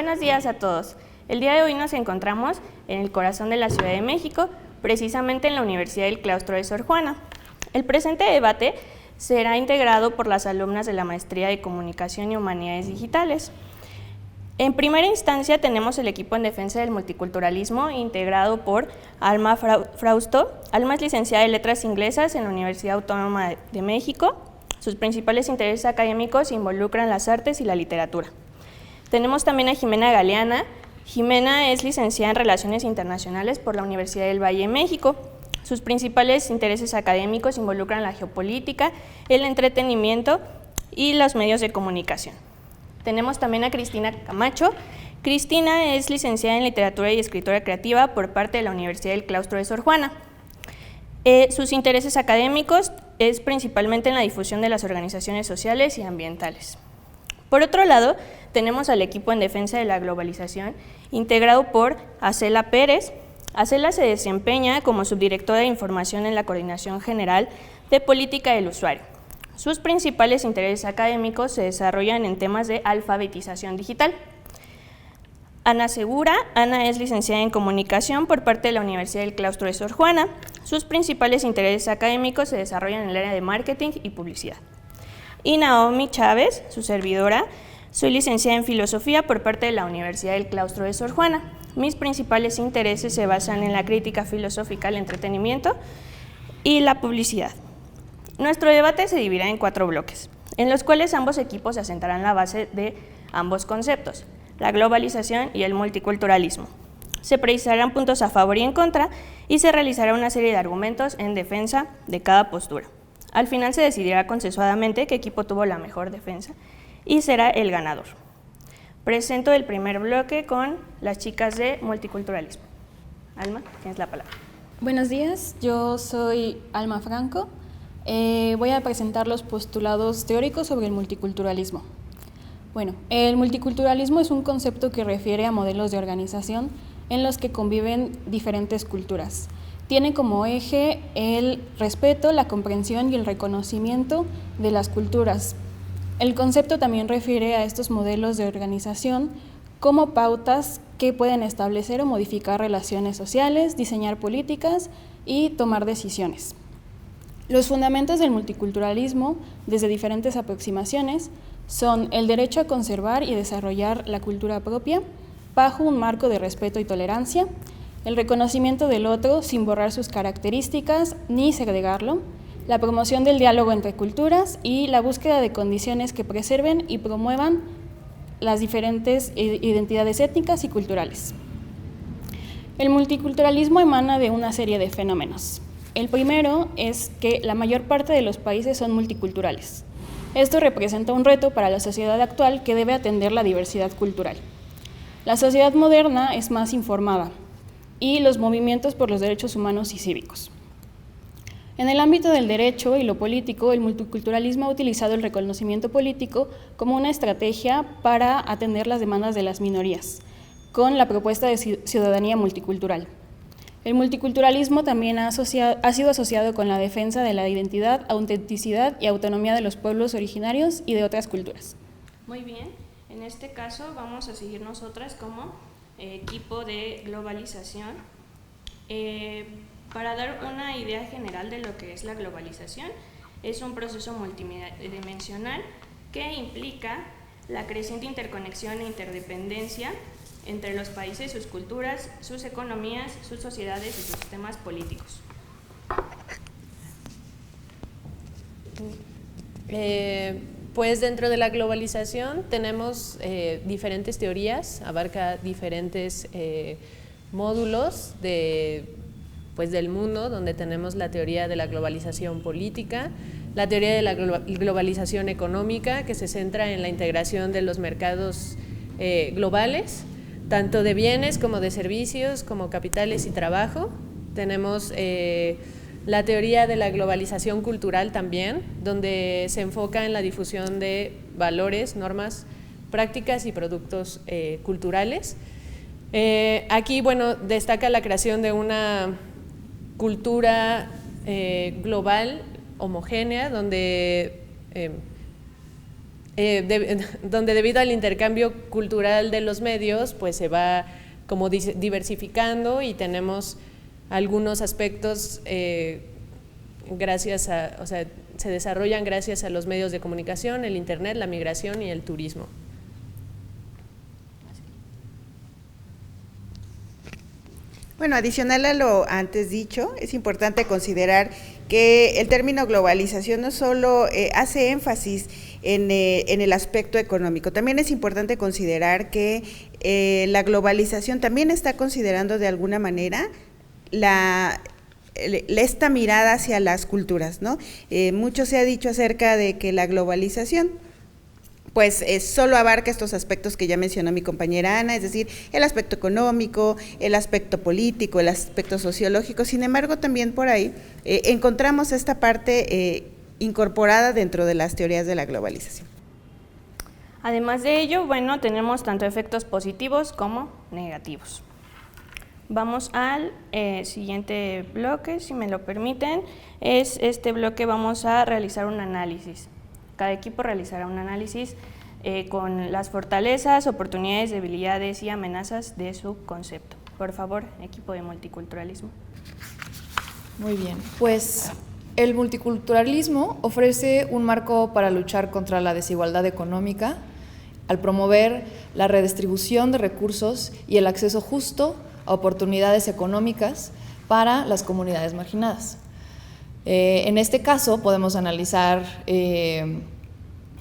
Buenos días a todos. El día de hoy nos encontramos en el corazón de la Ciudad de México, precisamente en la Universidad del Claustro de Sor Juana. El presente debate será integrado por las alumnas de la Maestría de Comunicación y Humanidades Digitales. En primera instancia tenemos el equipo en defensa del multiculturalismo integrado por Alma Frausto. Alma es licenciada en Letras Inglesas en la Universidad Autónoma de México. Sus principales intereses académicos involucran las artes y la literatura. Tenemos también a Jimena Galeana. Jimena es licenciada en Relaciones Internacionales por la Universidad del Valle de México. Sus principales intereses académicos involucran la geopolítica, el entretenimiento y los medios de comunicación. Tenemos también a Cristina Camacho. Cristina es licenciada en Literatura y Escritura Creativa por parte de la Universidad del Claustro de Sor Juana. Sus intereses académicos es principalmente en la difusión de las organizaciones sociales y ambientales. Por otro lado, tenemos al equipo en defensa de la globalización, integrado por Acela Pérez. Acela se desempeña como subdirectora de información en la Coordinación General de Política del Usuario. Sus principales intereses académicos se desarrollan en temas de alfabetización digital. Ana Segura. Ana es licenciada en Comunicación por parte de la Universidad del Claustro de Sor Juana. Sus principales intereses académicos se desarrollan en el área de marketing y publicidad. Y Naomi Chávez, su servidora, soy licenciada en Filosofía por parte de la Universidad del Claustro de Sor Juana. Mis principales intereses se basan en la crítica filosófica al entretenimiento y la publicidad. Nuestro debate se dividirá en 4 bloques, en los cuales ambos equipos asentarán la base de ambos conceptos, la globalización y el multiculturalismo. Se precisarán puntos a favor y en contra y se realizará una serie de argumentos en defensa de cada postura. Al final se decidirá consensuadamente qué equipo tuvo la mejor defensa y será el ganador. Presento el primer bloque con las chicas de multiculturalismo. Alma, tienes la palabra. Buenos días, yo soy Alma Franco. Voy a presentar los postulados teóricos sobre el multiculturalismo. Bueno, el multiculturalismo es un concepto que refiere a modelos de organización en los que conviven diferentes culturas. Tiene como eje el respeto, la comprensión y el reconocimiento de las culturas. El concepto también refiere a estos modelos de organización como pautas que pueden establecer o modificar relaciones sociales, diseñar políticas y tomar decisiones. Los fundamentos del multiculturalismo, desde diferentes aproximaciones, son el derecho a conservar y desarrollar la cultura propia bajo un marco de respeto y tolerancia, el reconocimiento del otro sin borrar sus características ni segregarlo, la promoción del diálogo entre culturas y la búsqueda de condiciones que preserven y promuevan las diferentes identidades étnicas y culturales. El multiculturalismo emana de una serie de fenómenos. El primero es que la mayor parte de los países son multiculturales. Esto representa un reto para la sociedad actual que debe atender la diversidad cultural. La sociedad moderna es más informada y los movimientos por los derechos humanos y cívicos. En el ámbito del derecho y lo político, el multiculturalismo ha utilizado el reconocimiento político como una estrategia para atender las demandas de las minorías, con la propuesta de ciudadanía multicultural. El multiculturalismo también ha sido asociado con la defensa de la identidad, autenticidad y autonomía de los pueblos originarios y de otras culturas. Muy bien, en este caso vamos a seguir nosotras como equipo de globalización. Para dar una idea general de lo que es la globalización, es un proceso multidimensional que implica la creciente interconexión e interdependencia entre los países, sus culturas, sus economías, sus sociedades y sus sistemas políticos. Pues dentro de la globalización tenemos diferentes teorías, abarca diferentes módulos del mundo, donde tenemos la teoría de la globalización política, la teoría de la globalización económica, que se centra en la integración de los mercados globales, tanto de bienes como de servicios, como capitales y trabajo. Tenemos la teoría de la globalización cultural también, donde se enfoca en la difusión de valores, normas, prácticas y productos culturales. Aquí, destaca la creación de una cultura global, homogénea, donde donde debido al intercambio cultural de los medios, pues se va como diversificando y tenemos algunos aspectos se desarrollan gracias a los medios de comunicación, el internet, la migración y el turismo. Bueno, adicional a lo antes dicho, es importante considerar que el término globalización no solo hace énfasis en el aspecto económico, también es importante considerar que la globalización también está considerando de alguna manera esta mirada hacia las culturas, ¿no? Mucho se ha dicho acerca de que la globalización pues solo abarca estos aspectos que ya mencionó mi compañera Ana, es decir, el aspecto económico, el aspecto político, el aspecto sociológico. Sin embargo, también por ahí encontramos esta parte incorporada dentro de las teorías de la globalización. Además de ello, bueno, tenemos tanto efectos positivos como negativos. Vamos al siguiente bloque, si me lo permiten. Es este bloque, vamos a realizar un análisis. Cada equipo realizará un análisis con las fortalezas, oportunidades, debilidades y amenazas de su concepto. Por favor, equipo de multiculturalismo. Muy bien, pues el multiculturalismo ofrece un marco para luchar contra la desigualdad económica al promover la redistribución de recursos y el acceso justo a oportunidades económicas para las comunidades marginadas. En este caso podemos analizar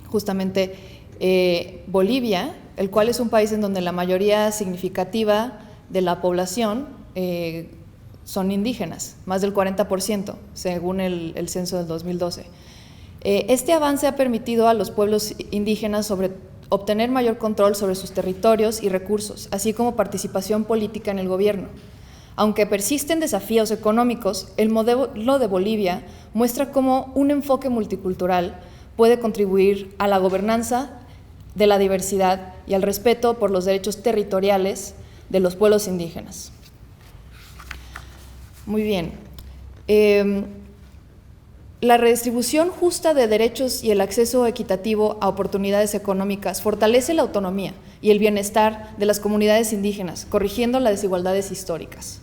justamente Bolivia, el cual es un país en donde la mayoría significativa de la población son indígenas, más del 40%, según el censo del 2012. Este avance ha permitido a los pueblos indígenas obtener mayor control sobre sus territorios y recursos, así como participación política en el gobierno. Aunque persisten desafíos económicos, el modelo de Bolivia muestra cómo un enfoque multicultural puede contribuir a la gobernanza de la diversidad y al respeto por los derechos territoriales de los pueblos indígenas. Muy bien. La redistribución justa de derechos y el acceso equitativo a oportunidades económicas fortalece la autonomía y el bienestar de las comunidades indígenas, corrigiendo las desigualdades históricas.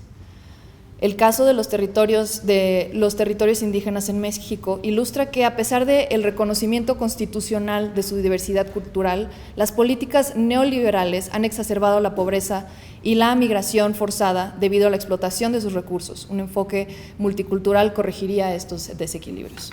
El caso de los territorios indígenas en México ilustra que, a pesar del reconocimiento constitucional de su diversidad cultural, las políticas neoliberales han exacerbado la pobreza y la migración forzada debido a la explotación de sus recursos. Un enfoque multicultural corregiría estos desequilibrios.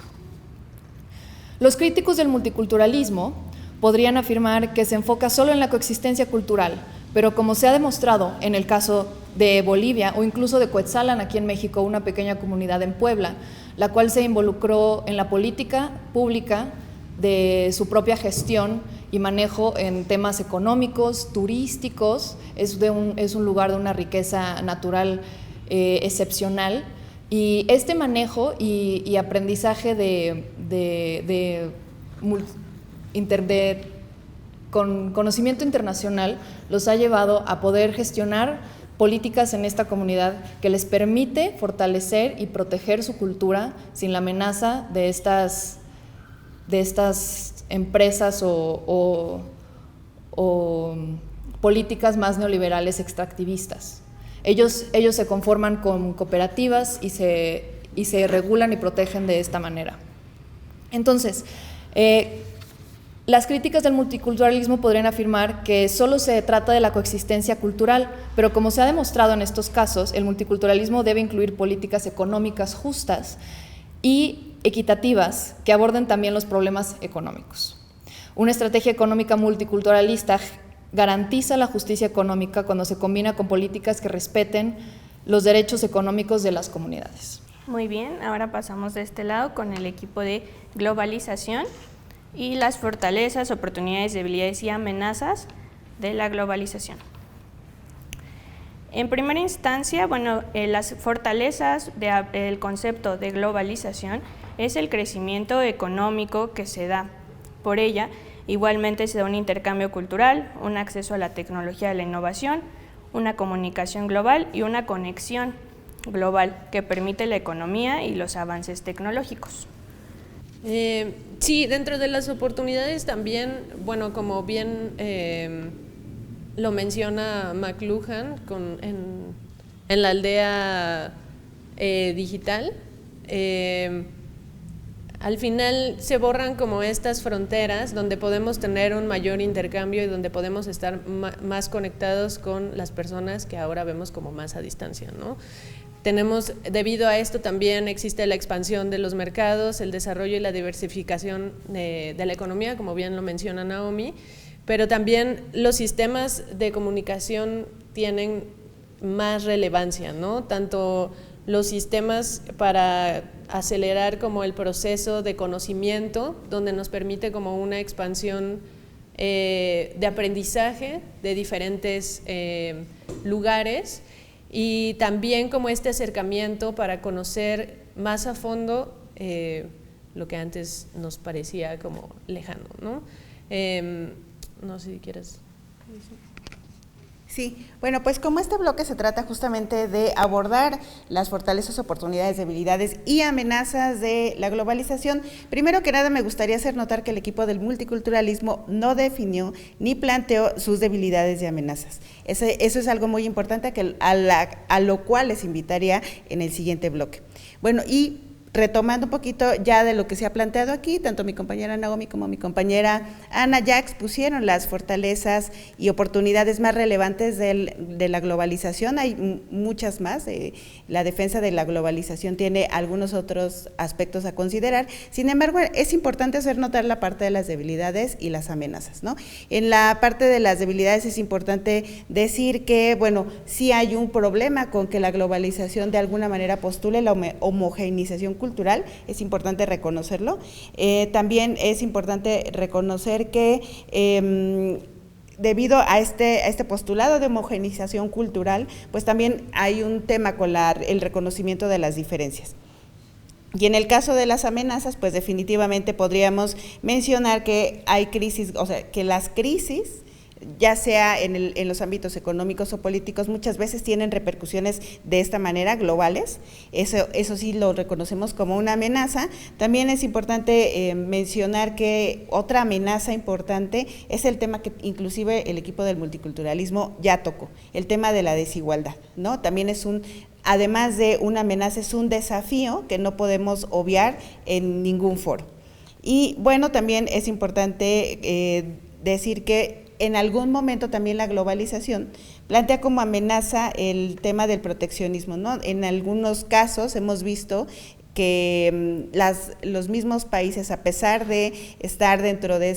Los críticos del multiculturalismo podrían afirmar que se enfoca solo en la coexistencia cultural, pero como se ha demostrado en el caso de Bolivia o incluso de Cuetzalan aquí en México, una pequeña comunidad en Puebla, la cual se involucró en la política pública de su propia gestión y manejo en temas económicos, turísticos, es un lugar de una riqueza natural excepcional, y este manejo y aprendizaje con conocimiento internacional los ha llevado a poder gestionar políticas en esta comunidad que les permite fortalecer y proteger su cultura sin la amenaza de estas empresas o políticas más neoliberales extractivistas. Ellos se conforman con cooperativas y se regulan y protegen de esta manera. Entonces, las críticas del multiculturalismo podrían afirmar que solo se trata de la coexistencia cultural, pero como se ha demostrado en estos casos, el multiculturalismo debe incluir políticas económicas justas y equitativas que aborden también los problemas económicos. Una estrategia económica multiculturalista garantiza la justicia económica cuando se combina con políticas que respeten los derechos económicos de las comunidades. Muy bien, ahora pasamos de este lado con el equipo de globalización y las fortalezas, oportunidades, debilidades y amenazas de la globalización. En primera instancia, las fortalezas del concepto de globalización es el crecimiento económico que se da. Por ella, igualmente se da un intercambio cultural, un acceso a la tecnología de la innovación, una comunicación global y una conexión global que permite la economía y los avances tecnológicos. Sí, dentro de las oportunidades también, bueno, como bien lo menciona McLuhan en la aldea digital, al final se borran como estas fronteras donde podemos tener un mayor intercambio y donde podemos estar más conectados con las personas que ahora vemos como más a distancia, ¿no? Debido a esto también existe la expansión de los mercados, el desarrollo y la diversificación de la economía, como bien lo menciona Naomi, pero también los sistemas de comunicación tienen más relevancia, ¿no? Tanto los sistemas para acelerar como el proceso de conocimiento, donde nos permite como una expansión de aprendizaje de diferentes lugares, y también como este acercamiento para conocer más a fondo lo que antes nos parecía como lejano, ¿no? No sé si quieres decir. Sí, bueno, pues como este bloque se trata justamente de abordar las fortalezas, oportunidades, debilidades y amenazas de la globalización, primero que nada me gustaría hacer notar que el equipo del multiculturalismo no definió ni planteó sus debilidades y amenazas. Eso es algo muy importante a lo cual les invitaría en el siguiente bloque. Bueno, y retomando un poquito ya de lo que se ha planteado aquí, tanto mi compañera Naomi como mi compañera Ana ya expusieron las fortalezas y oportunidades más relevantes de la globalización. Hay muchas más, la defensa de la globalización tiene algunos otros aspectos a considerar, sin embargo es importante hacer notar la parte de las debilidades y las amenazas, ¿no? En la parte de las debilidades es importante decir que, bueno, sí hay un problema con que la globalización de alguna manera postule la homogeneización cultural, es importante reconocerlo. También es importante reconocer que debido a este postulado de homogeneización cultural, pues también hay un tema con el reconocimiento de las diferencias. Y en el caso de las amenazas, pues definitivamente podríamos mencionar que hay crisis, o sea, que las crisis, ya sea en los ámbitos económicos o políticos, muchas veces tienen repercusiones de esta manera globales. Eso sí lo reconocemos como una amenaza. También es importante mencionar que otra amenaza importante es el tema que inclusive el equipo del multiculturalismo ya tocó, el tema de la desigualdad, ¿no? También además de una amenaza, es un desafío que no podemos obviar en ningún foro. Y bueno, también es importante decir que en algún momento también la globalización plantea como amenaza el tema del proteccionismo, ¿no? En algunos casos hemos visto que los mismos países, a pesar de estar dentro de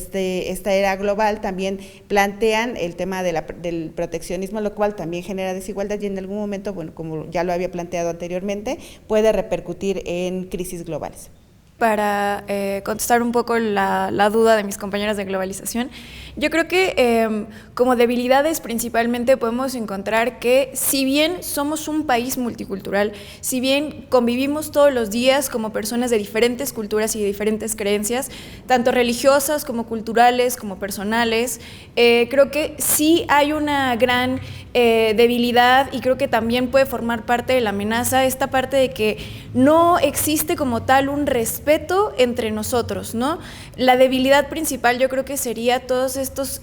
esta era global, también plantean el tema del proteccionismo, lo cual también genera desigualdad y en algún momento, bueno, como ya lo había planteado anteriormente, puede repercutir en crisis globales. Para contestar un poco la duda de mis compañeras de globalización, yo creo que como debilidades principalmente podemos encontrar que si bien somos un país multicultural, si bien convivimos todos los días como personas de diferentes culturas y de diferentes creencias, tanto religiosas como culturales como personales, creo que sí hay una gran debilidad y creo que también puede formar parte de la amenaza esta parte de que no existe como tal un respeto entre nosotros, ¿no? La debilidad principal yo creo que sería todos estos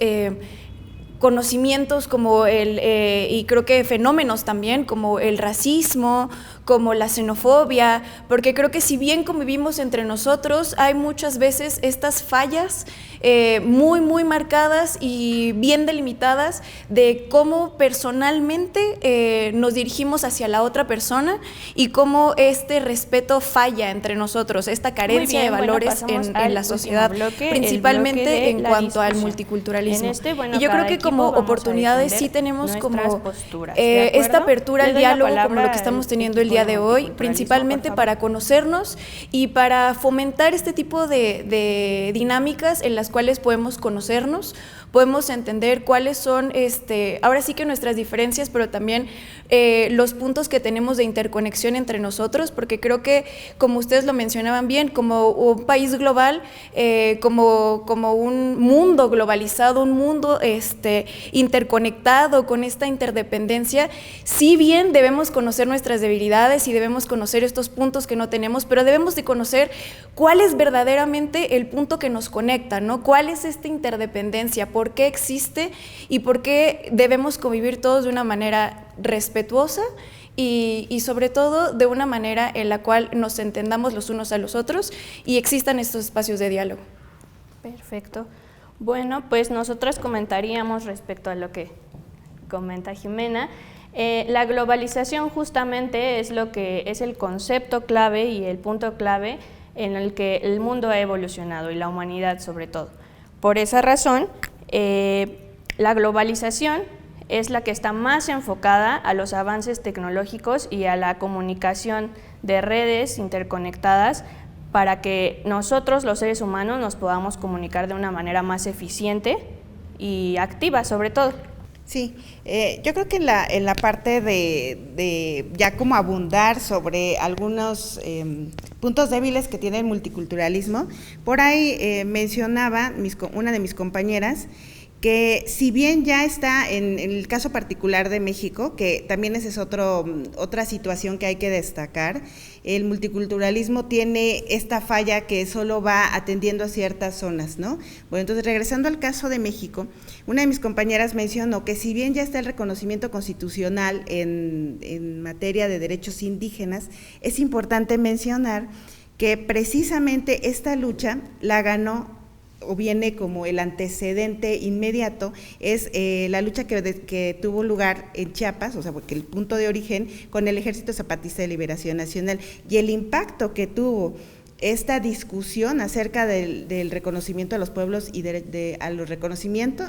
conocimientos como y creo que fenómenos también como el racismo, como la xenofobia, porque creo que si bien convivimos entre nosotros, hay muchas veces estas fallas muy marcadas y bien delimitadas de cómo personalmente nos dirigimos hacia la otra persona y cómo este respeto falla entre nosotros, esta carencia de valores en la sociedad, principalmente en cuanto al multiculturalismo. Y yo creo que como oportunidades sí tenemos como esta apertura al diálogo, como lo que estamos teniendo el día de hoy, principalmente para conocernos y para fomentar este tipo de dinámicas en las cuales podemos conocernos, podemos entender cuáles son, ahora sí que nuestras diferencias, pero también los puntos que tenemos de interconexión entre nosotros, porque creo que, como ustedes lo mencionaban bien, como un país global, como un mundo globalizado, un mundo interconectado con esta interdependencia, si bien debemos conocer nuestras debilidades y debemos conocer estos puntos que no tenemos, pero debemos de conocer cuál es verdaderamente el punto que nos conecta, ¿no? ¿Cuál es esta interdependencia? ¿Por qué existe? ¿Y por qué debemos convivir todos de una manera respetuosa y sobre todo de una manera en la cual nos entendamos los unos a los otros y existan estos espacios de diálogo? Perfecto. Bueno, pues nosotros comentaríamos respecto a lo que comenta Jimena. La globalización justamente es lo que es el concepto clave y el punto clave en el que el mundo ha evolucionado y la humanidad sobre todo. Por esa razón, la globalización es la que está más enfocada a los avances tecnológicos y a la comunicación de redes interconectadas para que nosotros, los seres humanos, nos podamos comunicar de una manera más eficiente y activa sobre todo. Sí, yo creo que en la parte de ya como abundar sobre algunos puntos débiles que tiene el multiculturalismo, por ahí mencionaba una de mis compañeras que si bien ya está en el caso particular de México, que también esa es otra situación que hay que destacar, el multiculturalismo tiene esta falla que solo va atendiendo a ciertas zonas, ¿no? Bueno, entonces regresando al caso de México, una de mis compañeras mencionó que si bien ya está el reconocimiento constitucional en materia de derechos indígenas, es importante mencionar que precisamente esta lucha la ganó o viene como el antecedente inmediato, es la lucha que tuvo lugar en Chiapas, o sea, porque el punto de origen con el Ejército Zapatista de Liberación Nacional, y el impacto que tuvo esta discusión acerca del reconocimiento a los pueblos y del reconocimiento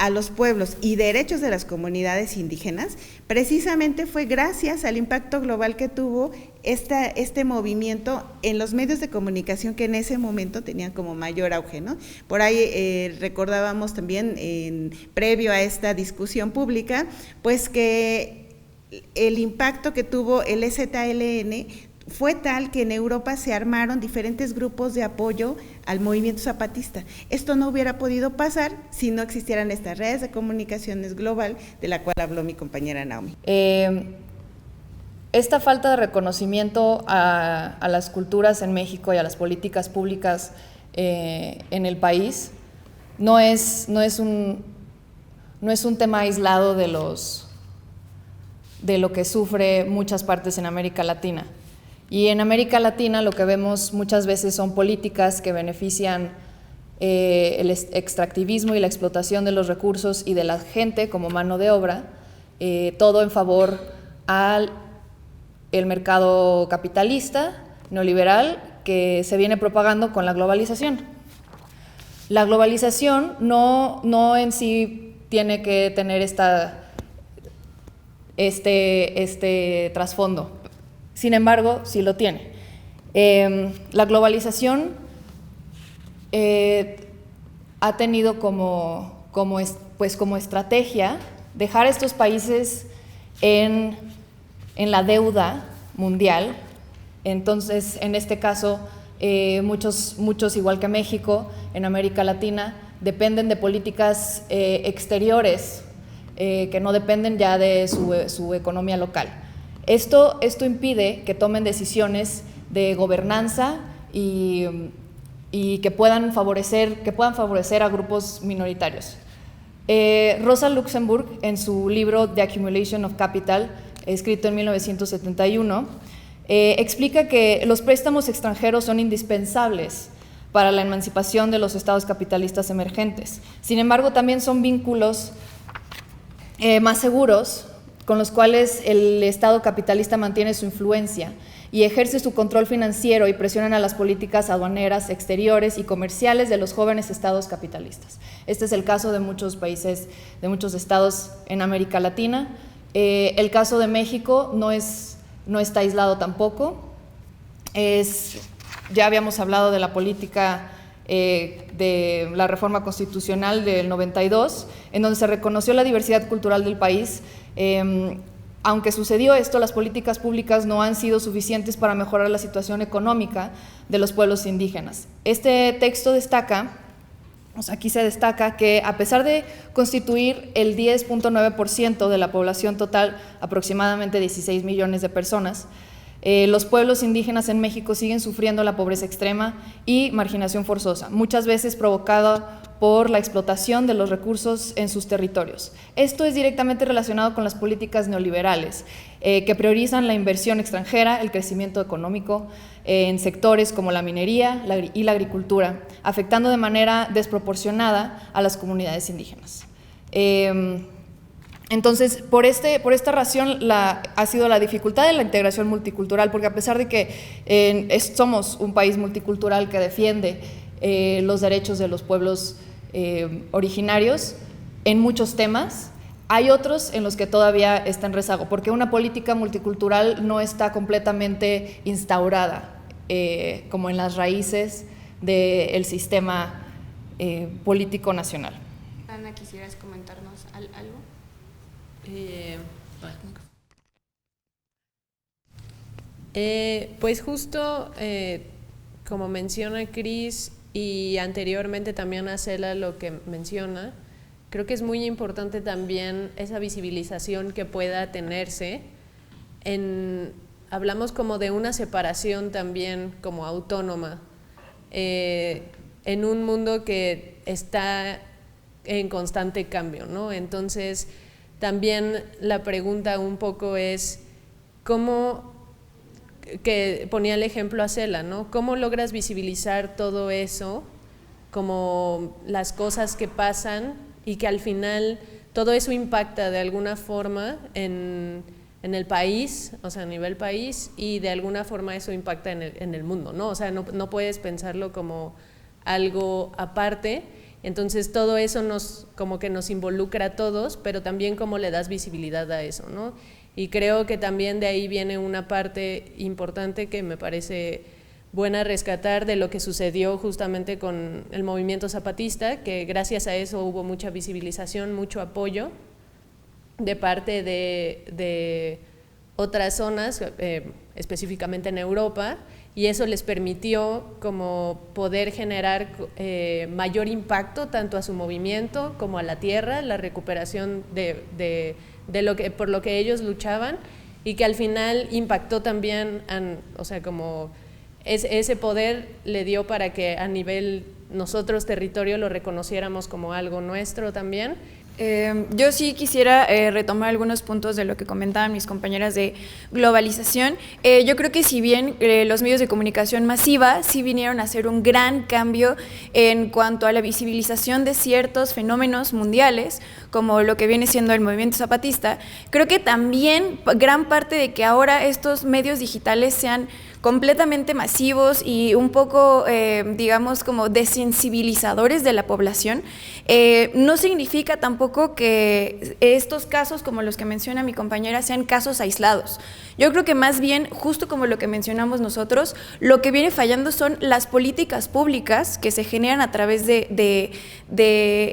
a los pueblos y derechos de las comunidades indígenas, precisamente fue gracias al impacto global que tuvo este movimiento en los medios de comunicación que en ese momento tenían como mayor auge, ¿no? Por ahí recordábamos también, previo a esta discusión pública, pues que el impacto que tuvo el EZLN fue tal que en Europa se armaron diferentes grupos de apoyo al movimiento zapatista. Esto no hubiera podido pasar si no existieran estas redes de comunicaciones global de la cual habló mi compañera Naomi. Esta falta de reconocimiento a las culturas en México y a las políticas públicas en el país no es un tema aislado de lo que sufre muchas partes en América Latina. Y en América Latina lo que vemos muchas veces son políticas que benefician el extractivismo y la explotación de los recursos y de la gente como mano de obra, todo en favor al mercado capitalista, neoliberal, que se viene propagando con la globalización. La globalización no en sí tiene que tener este trasfondo. Sin embargo, sí lo tiene. La globalización ha tenido como estrategia dejar a estos países en la deuda mundial. Entonces, en este caso, muchos, igual que México, en América Latina, dependen de políticas exteriores que no dependen ya de su economía local. Esto impide que tomen decisiones de gobernanza y que puedan favorecer a grupos minoritarios. Rosa Luxemburg, en su libro The Accumulation of Capital, escrito en 1971, explica que los préstamos extranjeros son indispensables para la emancipación de los estados capitalistas emergentes. Sin embargo, también son vínculos más seguros con los cuales el Estado capitalista mantiene su influencia y ejerce su control financiero y presionan a las políticas aduaneras, exteriores y comerciales de los jóvenes estados capitalistas. Este es el caso de muchos países, de muchos estados en América Latina. El caso de México no está aislado tampoco. Ya habíamos hablado de la política de la reforma constitucional del 92, en donde se reconoció la diversidad cultural del país. Aunque sucedió esto, las políticas públicas no han sido suficientes para mejorar la situación económica de los pueblos indígenas. Este texto destaca, aquí se destaca que a pesar de constituir el 10.9% de la población total, aproximadamente 16 millones de personas, los pueblos indígenas en México siguen sufriendo la pobreza extrema y marginación forzosa, muchas veces provocada por la explotación de los recursos en sus territorios. Esto es directamente relacionado con las políticas neoliberales, que priorizan la inversión extranjera, el crecimiento económico en sectores como la minería y la agricultura, afectando de manera desproporcionada a las comunidades indígenas. Entonces, por esta razón ha sido la dificultad de la integración multicultural, porque a pesar de que somos un país multicultural que defiende los derechos de los pueblos originarios en muchos temas, hay otros en los que todavía está en rezago, porque una política multicultural no está completamente instaurada como en las raíces del sistema político nacional. Ana, ¿quisieras comentarnos algo? Pues justo como menciona Cris y anteriormente también Acela lo que menciona, creo que es muy importante también esa visibilización que pueda tenerse. Hablamos como de una separación también como autónoma en un mundo que está en constante cambio, ¿no? Entonces también la pregunta un poco es cómo, que ponía el ejemplo Acela, ¿no? ¿Cómo logras visibilizar todo eso, como las cosas que pasan y que al final todo eso impacta de alguna forma en el país, o sea, a nivel país, y de alguna forma eso impacta en el mundo, ¿no? O sea, no puedes pensarlo como algo aparte. Entonces todo eso como que nos involucra a todos, pero también cómo le das visibilidad a eso, ¿no? Y creo que también de ahí viene una parte importante que me parece buena rescatar de lo que sucedió justamente con el movimiento zapatista, que gracias a eso hubo mucha visibilización, mucho apoyo de parte de otras zonas, específicamente en Europa, y eso les permitió como poder generar mayor impacto tanto a su movimiento como a la tierra, la recuperación de por lo que ellos luchaban, y que al final impactó también, o sea, como ese poder le dio para que a nivel nosotros territorio lo reconociéramos como algo nuestro también. Yo sí quisiera retomar algunos puntos de lo que comentaban mis compañeras de globalización. Yo creo que si bien los medios de comunicación masiva sí vinieron a hacer un gran cambio en cuanto a la visibilización de ciertos fenómenos mundiales, como lo que viene siendo el movimiento zapatista, creo que también gran parte de que ahora estos medios digitales sean completamente masivos y un poco, digamos, como desensibilizadores de la población, no significa tampoco que estos casos, como los que menciona mi compañera, sean casos aislados. Yo creo que más bien, justo como lo que mencionamos nosotros, lo que viene fallando son las políticas públicas que se generan a través de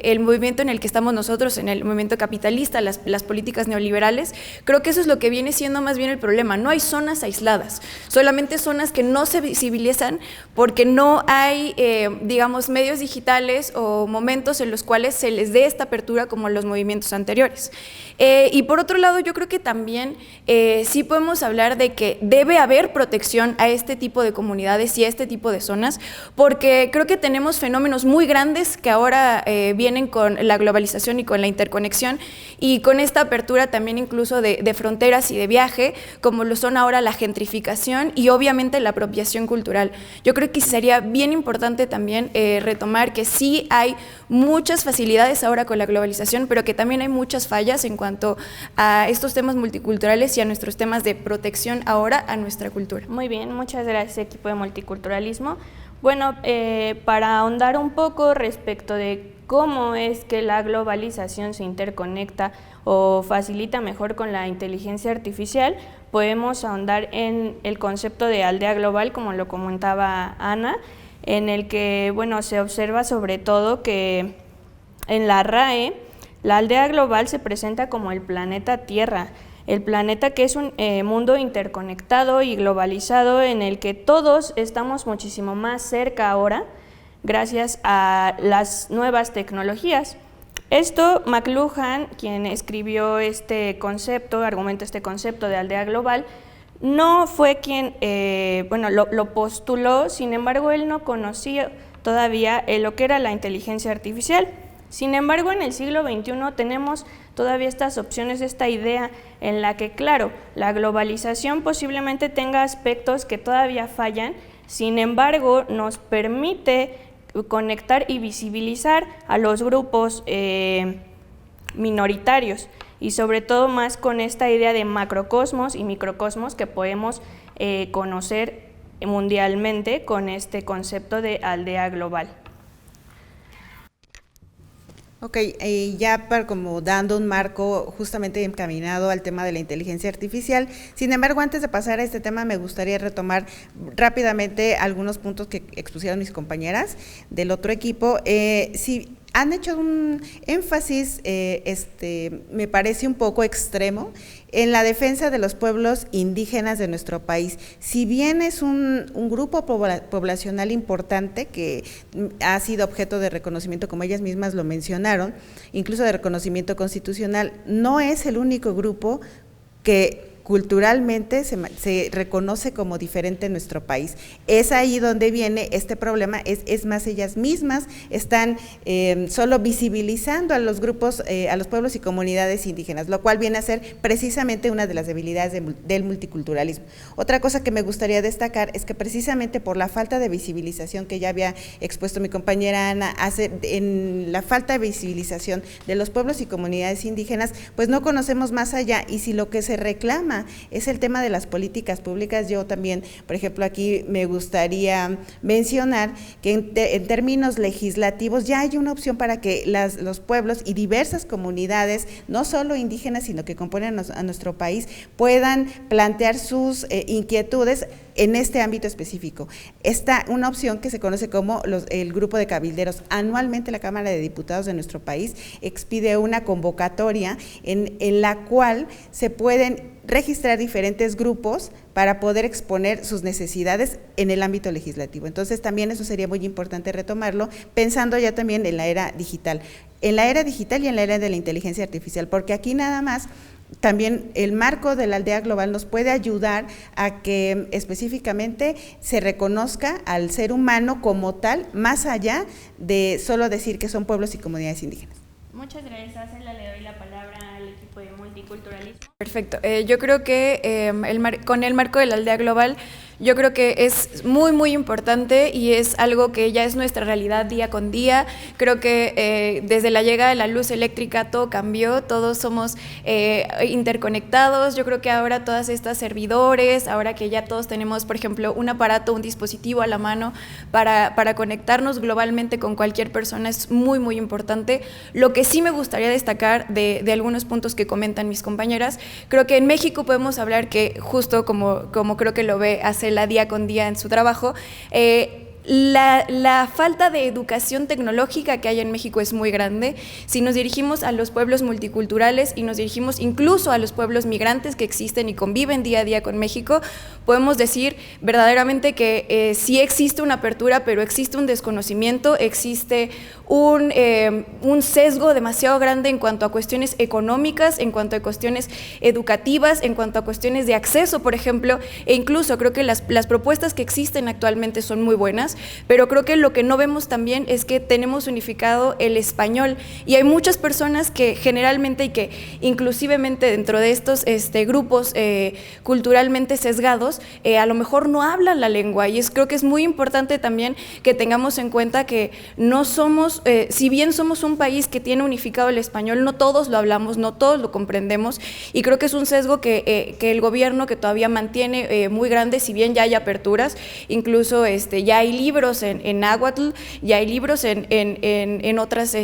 el movimiento en el que estamos nosotros, en el movimiento capitalista, las políticas neoliberales. Creo que eso es lo que viene siendo más bien el problema. No hay zonas aisladas, solamente zonas que no se visibilizan porque no hay, digamos, medios digitales o momentos en los cuales se les dé esta apertura como los movimientos anteriores. Y por otro lado, yo creo que también sí podemos hablar de que debe haber protección a este tipo de comunidades y a este tipo de zonas, porque creo que tenemos fenómenos muy grandes que ahora vienen con la globalización y con la interconexión y con esta apertura también incluso de fronteras y de viaje, como lo son ahora la gentrificación y obviamente la apropiación cultural. Yo creo que sería bien importante también retomar que sí hay muchas facilidades ahora con la globalización, pero que también hay muchas fallas en cuanto a estos temas multiculturales y a nuestros temas de protección ahora a nuestra cultura. Muy bien, muchas gracias, equipo de multiculturalismo. Bueno, para ahondar un poco respecto de cómo es que la globalización se interconecta o facilita mejor con la inteligencia artificial, podemos ahondar en el concepto de aldea global, como lo comentaba Ana. en el que, bueno, se observa sobre todo que en la RAE, la aldea global se presenta como el planeta Tierra, el planeta que es un mundo interconectado y globalizado en el que todos estamos muchísimo más cerca ahora gracias a las nuevas tecnologías. Esto, McLuhan, quien escribió este concepto, argumenta este concepto de aldea global, no fue quien lo postuló, sin embargo él no conocía todavía lo que era la inteligencia artificial. Sin embargo, en el siglo XXI tenemos todavía estas opciones, esta idea en la que, claro, la globalización posiblemente tenga aspectos que todavía fallan, sin embargo, nos permite conectar y visibilizar a los grupos minoritarios y sobre todo más con esta idea de macrocosmos y microcosmos que podemos conocer mundialmente con este concepto de aldea global. Ok, ya para como dando un marco justamente encaminado al tema de la inteligencia artificial. Sin embargo, antes de pasar a este tema, me gustaría retomar rápidamente algunos puntos que expusieron mis compañeras del otro equipo. Si han hecho un énfasis, me parece un poco extremo, en la defensa de los pueblos indígenas de nuestro país. Si bien es un grupo poblacional importante que ha sido objeto de reconocimiento, como ellas mismas lo mencionaron, incluso de reconocimiento constitucional, no es el único grupo que culturalmente se reconoce como diferente en nuestro país. Es ahí donde viene este problema, es más, ellas mismas están solo visibilizando a los grupos, a los pueblos y comunidades indígenas, lo cual viene a ser precisamente una de las debilidades del multiculturalismo. Otra cosa que me gustaría destacar es que precisamente por la falta de visibilización que ya había expuesto mi compañera Ana, en la falta de visibilización de los pueblos y comunidades indígenas, pues no conocemos más allá, y si lo que se reclama es el tema de las políticas públicas, yo también, por ejemplo, aquí me gustaría mencionar que en términos legislativos ya hay una opción para que los pueblos y diversas comunidades, no solo indígenas, sino que componen a nuestro país, puedan plantear sus inquietudes en este ámbito específico. Está una opción que se conoce como el grupo de cabilderos. Anualmente la Cámara de Diputados de nuestro país expide una convocatoria en la cual se pueden registrar diferentes grupos para poder exponer sus necesidades en el ámbito legislativo. Entonces también eso sería muy importante retomarlo, pensando ya también en la era digital y en la era de la inteligencia artificial, porque aquí nada más también el marco de la aldea global nos puede ayudar a que específicamente se reconozca al ser humano como tal, más allá de solo decir que son pueblos y comunidades indígenas. Muchas gracias, Ángela. Le doy la palabra al equipo de multiculturalismo. Perfecto. Yo creo que con el marco de la aldea global, yo creo que es muy, muy importante y es algo que ya es nuestra realidad día con día. Creo que desde la llegada de la luz eléctrica todo cambió, todos somos interconectados. Yo creo que ahora todas estas servidores, ahora que ya todos tenemos, por ejemplo, un aparato, un dispositivo a la mano para conectarnos globalmente con cualquier persona, es muy, muy importante. Lo que sí me gustaría destacar de algunos puntos que comentan mis compañeras, creo que en México podemos hablar que justo como creo que lo ve Acela día con día en su trabajo, la falta de educación tecnológica que hay en México es muy grande. Si nos dirigimos a los pueblos multiculturales y nos dirigimos incluso a los pueblos migrantes que existen y conviven día a día con México, podemos decir verdaderamente que sí existe una apertura, pero existe un desconocimiento, existe un sesgo demasiado grande en cuanto a cuestiones económicas, en cuanto a cuestiones educativas, en cuanto a cuestiones de acceso, por ejemplo, e incluso creo que las propuestas que existen actualmente son muy buenas, pero creo que lo que no vemos también es que tenemos unificado el español y hay muchas personas que generalmente y que inclusivemente dentro de estos grupos culturalmente sesgados a lo mejor no hablan la lengua, y creo que es muy importante también que tengamos en cuenta que no somos, si bien somos un país que tiene unificado el español, no todos lo hablamos, no todos lo comprendemos, y creo que es un sesgo que el gobierno que todavía mantiene muy grande, si bien ya hay aperturas, incluso ya hay libros en náhuatl y hay libros en otras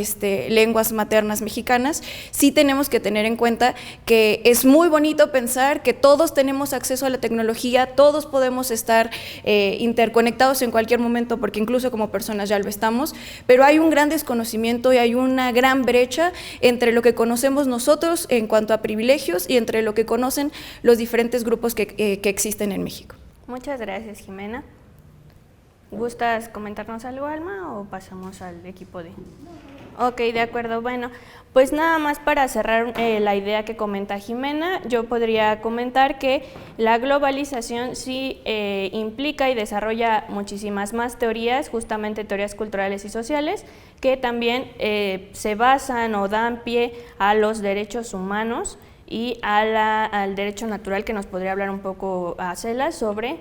lenguas maternas mexicanas. Sí tenemos que tener en cuenta que es muy bonito pensar que todos tenemos acceso a la tecnología, todos podemos estar interconectados en cualquier momento, porque incluso como personas ya lo estamos, pero hay un gran desconocimiento y hay una gran brecha entre lo que conocemos nosotros en cuanto a privilegios y entre lo que conocen los diferentes grupos que existen en México. Muchas gracias, Jimena. ¿Gustas comentarnos algo, Alma, o pasamos al equipo de...? Ok, de acuerdo. Bueno, pues nada más para cerrar la idea que comenta Jimena, yo podría comentar que la globalización sí implica y desarrolla muchísimas más teorías, justamente teorías culturales y sociales, que también se basan o dan pie a los derechos humanos y al derecho natural, que nos podría hablar un poco a Cela sobre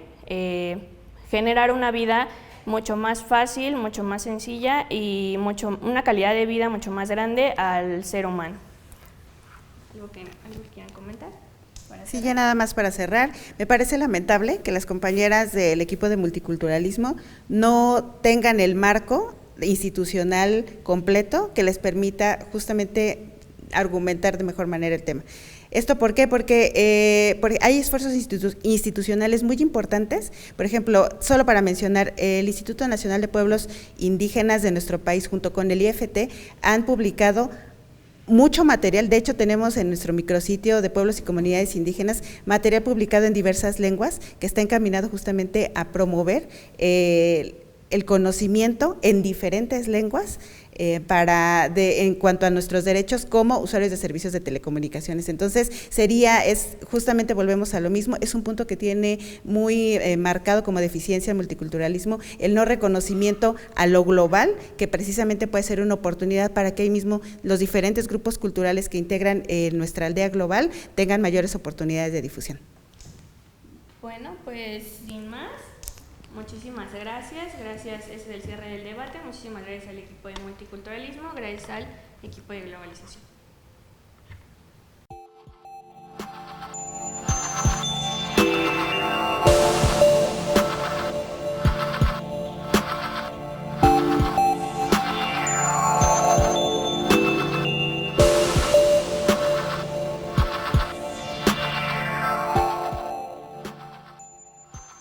generar una vida mucho más fácil, mucho más sencilla y una calidad de vida mucho más grande al ser humano. ¿Algo que quieran comentar? Sí, ya nada más para cerrar, me parece lamentable que las compañeras del equipo de multiculturalismo no tengan el marco institucional completo que les permita justamente argumentar de mejor manera el tema. ¿Esto por qué? Porque hay esfuerzos institucionales muy importantes. Por ejemplo, solo para mencionar, el Instituto Nacional de Pueblos Indígenas de nuestro país junto con el IFT han publicado mucho material. De hecho, tenemos en nuestro micrositio de pueblos y comunidades indígenas material publicado en diversas lenguas que está encaminado justamente a promover el conocimiento en diferentes lenguas en cuanto a nuestros derechos como usuarios de servicios de telecomunicaciones. Entonces, justamente volvemos a lo mismo, es un punto que tiene muy marcado como deficiencia el multiculturalismo, el no reconocimiento a lo global, que precisamente puede ser una oportunidad para que ahí mismo los diferentes grupos culturales que integran nuestra aldea global tengan mayores oportunidades de difusión. Bueno, pues sin más, muchísimas gracias. Ese es el cierre del debate. Muchísimas gracias al equipo de multiculturalismo, gracias al equipo de globalización.